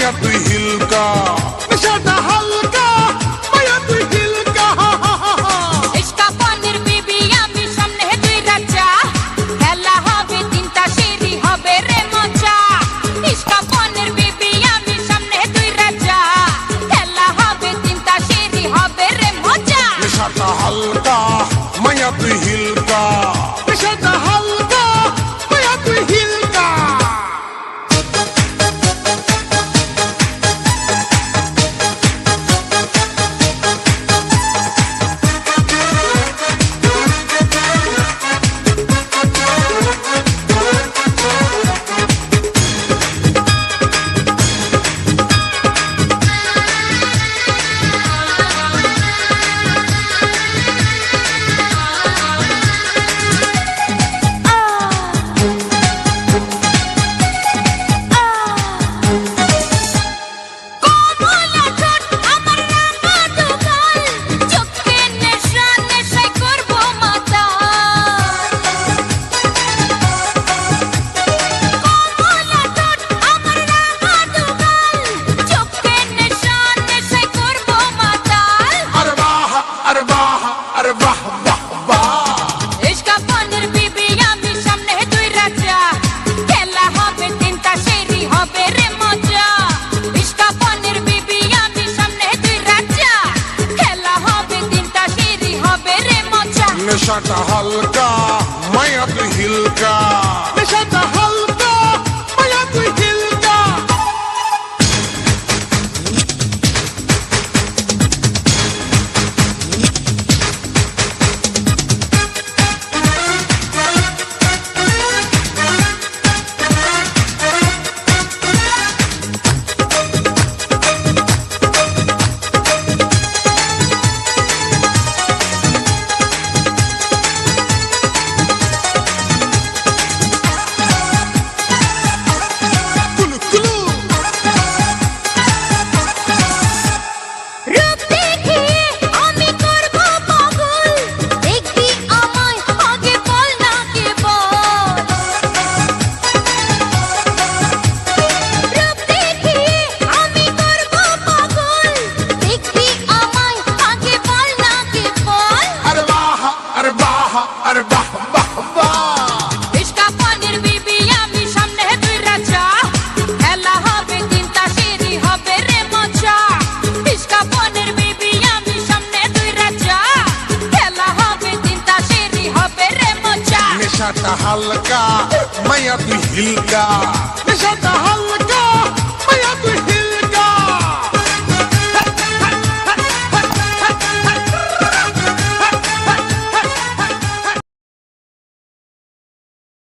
মায়া তুই হিলকা নেশাটা হালকা মায়া তুই হিলকা ইশকা পানির বিবি আমি সামনে দুই রাজা খেলা হবে তিনটা সিঁড়ি হবে রে মজা ইশকা পানির বিবি আমি সামনে দুই রাজা খেলা হবে তিনটা সিঁড়ি হবে রে মজা নেশাটা হালকা মায়া তুই হিলকা নেশাটা হালকা মায়া তুই হিলকা নেশাটা হালকা মায়া তুই হিলকা নেশাটা হালকা মায়া তুই হিলকা নেশাটা হালকা মায়া তুই হিলকা নেশাটা হালকা